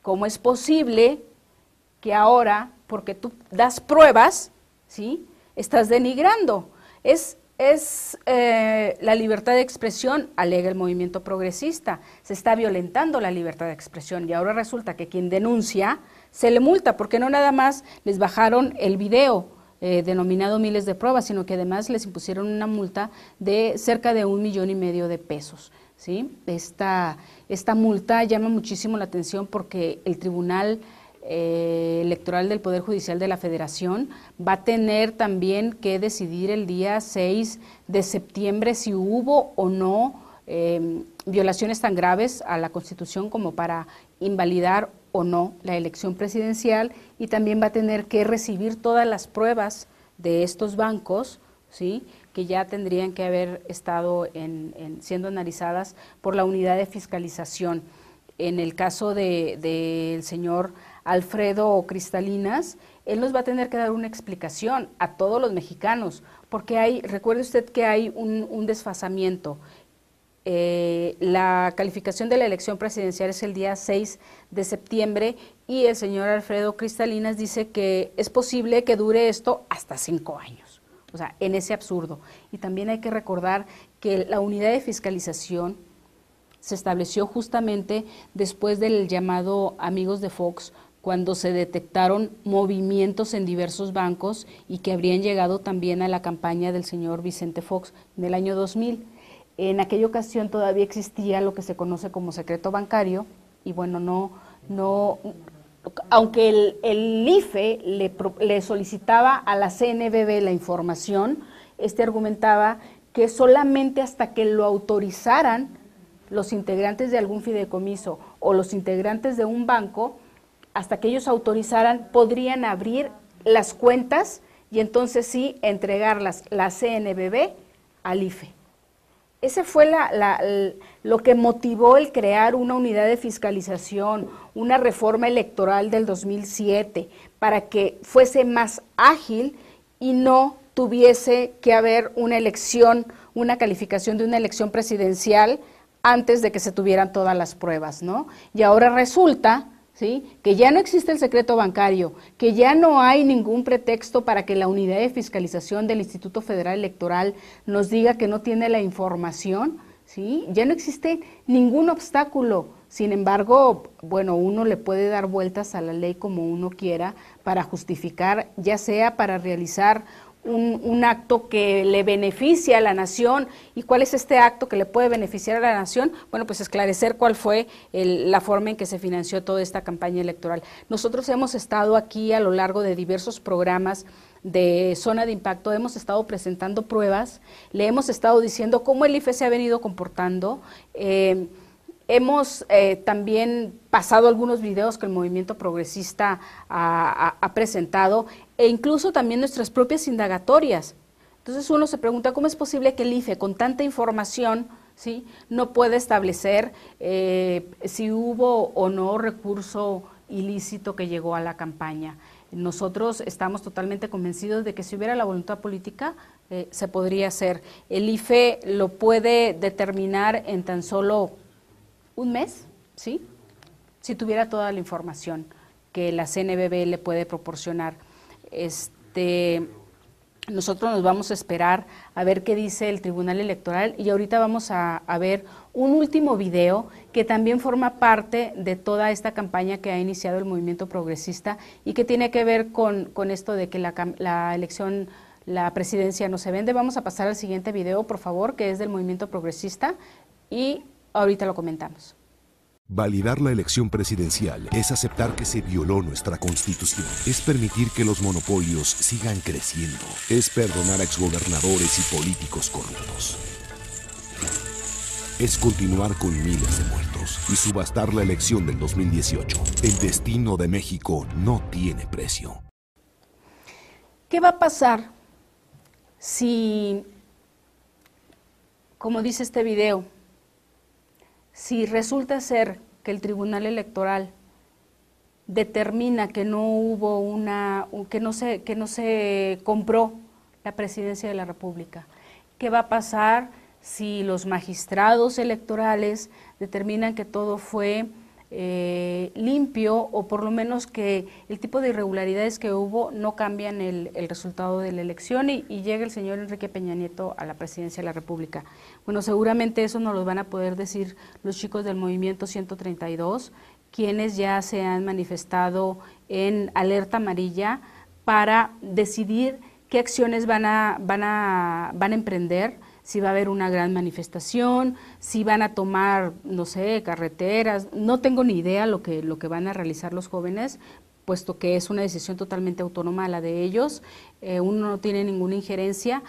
¿cómo es posible que ahora, porque tú das pruebas, ¿sí?, estás denigrando? Es la libertad de expresión, alega el movimiento progresista. Se está violentando la libertad de expresión, y ahora resulta que quien denuncia se le multa, porque no nada más les bajaron el video denominado Miles de Pruebas, sino que además les impusieron una multa de cerca de 1,5 millones de pesos. ¿Sí? Esta multa llama muchísimo la atención porque el Tribunal Electoral del Poder Judicial de la Federación va a tener también que decidir el día 6 de septiembre si hubo o no violaciones tan graves a la Constitución como para invalidar o no la elección presidencial, y también va a tener que recibir todas las pruebas de estos bancos, ¿sí?, que ya tendrían que haber estado siendo analizadas por la unidad de fiscalización. En el caso del señor Alfredo Cristalinas, él nos va a tener que dar una explicación a todos los mexicanos, porque recuerde usted que hay un desfasamiento. La calificación de la elección presidencial es el día 6 de septiembre y el señor Alfredo Cristalinas dice que es posible que dure esto hasta 5 años. O sea, en ese absurdo. Y también hay que recordar que la unidad de fiscalización se estableció justamente después del llamado Amigos de Fox, cuando se detectaron movimientos en diversos bancos y que habrían llegado también a la campaña del señor Vicente Fox en el año 2000. En aquella ocasión todavía existía lo que se conoce como secreto bancario, y bueno, aunque el IFE le solicitaba a la CNBV la información, argumentaba que solamente hasta que lo autorizaran los integrantes de algún fideicomiso o los integrantes de un banco, hasta que ellos autorizaran, podrían abrir las cuentas y entonces sí entregarlas la CNBV al IFE. Ese fue lo que motivó el crear una unidad de fiscalización, una reforma electoral del 2007, para que fuese más ágil y no tuviese que haber una calificación de una elección presidencial antes de que se tuvieran todas las pruebas, ¿no? Y ahora resulta, ¿sí?, que ya no existe el secreto bancario, que ya no hay ningún pretexto para que la unidad de fiscalización del Instituto Federal Electoral nos diga que no tiene la información, ¿sí? Ya no existe ningún obstáculo. Sin embargo, bueno, uno le puede dar vueltas a la ley como uno quiera para justificar, ya sea para realizar un acto que le beneficia a la nación. ¿Y cuál es este acto que le puede beneficiar a la nación? Bueno, pues esclarecer cuál fue la forma en que se financió toda esta campaña electoral. Nosotros hemos estado aquí a lo largo de diversos programas de Zona de Impacto, hemos estado presentando pruebas, le hemos estado diciendo cómo el IFE se ha venido comportando. Hemos también pasado algunos videos que el movimiento progresista ha presentado, e incluso también nuestras propias indagatorias. Entonces uno se pregunta cómo es posible que el IFE, con tanta información, ¿sí?, no puede establecer si hubo o no recurso ilícito que llegó a la campaña. Nosotros estamos totalmente convencidos de que si hubiera la voluntad política, se podría hacer. El IFE lo puede determinar en tan solo un mes, ¿sí?, si tuviera toda la información que la CNBB le puede proporcionar. Nosotros nos vamos a esperar a ver qué dice el Tribunal Electoral, y ahorita vamos a ver un último video que también forma parte de toda esta campaña que ha iniciado el movimiento progresista y que tiene que ver con esto de que la elección, la presidencia no se vende. Vamos a pasar al siguiente video, por favor, que es del movimiento progresista, y ahorita lo comentamos. Validar la elección presidencial es aceptar que se violó nuestra Constitución. Es permitir que los monopolios sigan creciendo. Es perdonar a exgobernadores y políticos corruptos. Es continuar con miles de muertos y subastar la elección del 2018. El destino de México no tiene precio. ¿Qué va a pasar si, como dice este video, si resulta ser que el Tribunal Electoral determina que no hubo que no se compró la presidencia de la República? ¿Qué va a pasar si los magistrados electorales determinan que todo fue limpio, o por lo menos que el tipo de irregularidades que hubo no cambian el resultado de la elección y llega el señor Enrique Peña Nieto a la presidencia de la República? Bueno, seguramente eso nos lo van a poder decir los chicos del Movimiento 132, quienes ya se han manifestado en alerta amarilla para decidir qué acciones van a emprender, si va a haber una gran manifestación, si van a tomar, no sé, carreteras. No tengo ni idea lo que van a realizar los jóvenes, puesto que es una decisión totalmente autónoma la de ellos. Uno no tiene ninguna injerencia,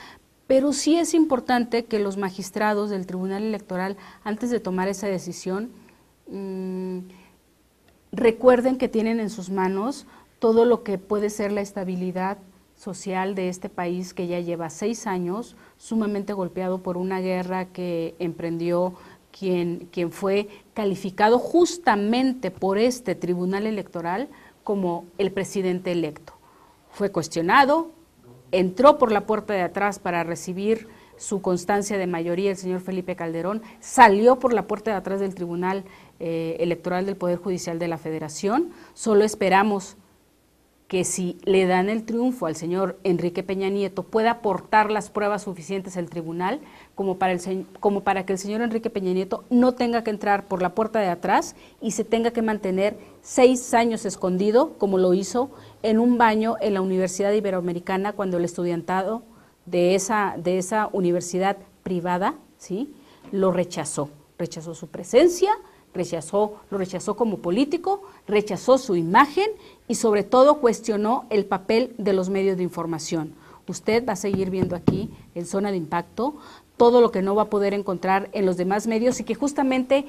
pero sí es importante que los magistrados del Tribunal Electoral, antes de tomar esa decisión, recuerden que tienen en sus manos todo lo que puede ser la estabilidad social de este país, que ya lleva 6 años sumamente golpeado por una guerra que emprendió quien fue calificado justamente por este Tribunal Electoral como el presidente electo. Fue cuestionado, entró por la puerta de atrás para recibir su constancia de mayoría el señor Felipe Calderón, salió por la puerta de atrás del Tribunal Electoral del Poder Judicial de la Federación. Solo esperamos que si le dan el triunfo al señor Enrique Peña Nieto, pueda aportar las pruebas suficientes al tribunal como para que el señor Enrique Peña Nieto no tenga que entrar por la puerta de atrás y se tenga que mantener 6 años escondido, como lo hizo en un baño en la Universidad Iberoamericana, cuando el estudiantado de esa universidad privada, ¿sí?, lo rechazó su presencia, lo rechazó como político, rechazó su imagen y sobre todo cuestionó el papel de los medios de información. Usted va a seguir viendo aquí en Zona de Impacto todo lo que no va a poder encontrar en los demás medios, y que justamente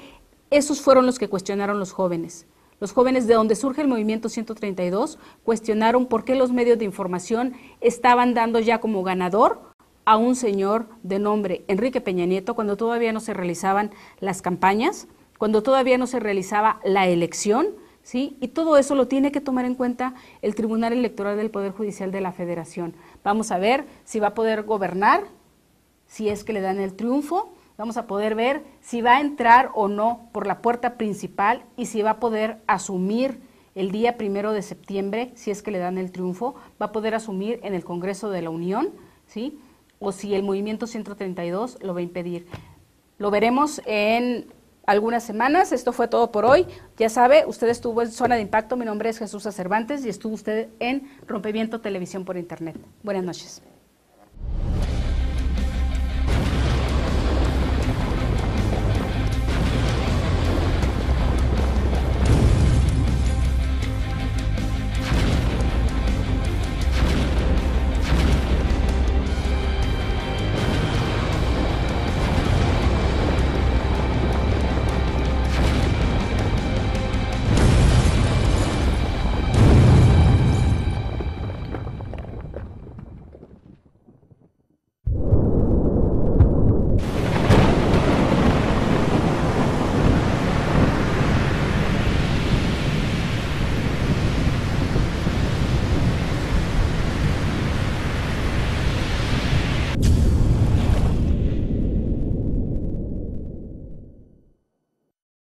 esos fueron los que cuestionaron los jóvenes. Los jóvenes, de donde surge el Movimiento 132, cuestionaron por qué los medios de información estaban dando ya como ganador a un señor de nombre Enrique Peña Nieto, cuando todavía no se realizaban las campañas, cuando todavía no se realizaba la elección, ¿sí? Y todo eso lo tiene que tomar en cuenta el Tribunal Electoral del Poder Judicial de la Federación. Vamos a ver si va a poder gobernar, si es que le dan el triunfo. Vamos a poder ver si va a entrar o no por la puerta principal y si va a poder asumir el día 1 de septiembre, si es que le dan el triunfo, va a poder asumir en el Congreso de la Unión, ¿sí? O si el Movimiento 132 lo va a impedir. Lo veremos en algunas semanas. Esto fue todo por hoy. Ya sabe, usted estuvo en Zona de Impacto. Mi nombre es Jesús Cervantes y estuvo usted en Rompeviento Televisión por Internet. Buenas noches.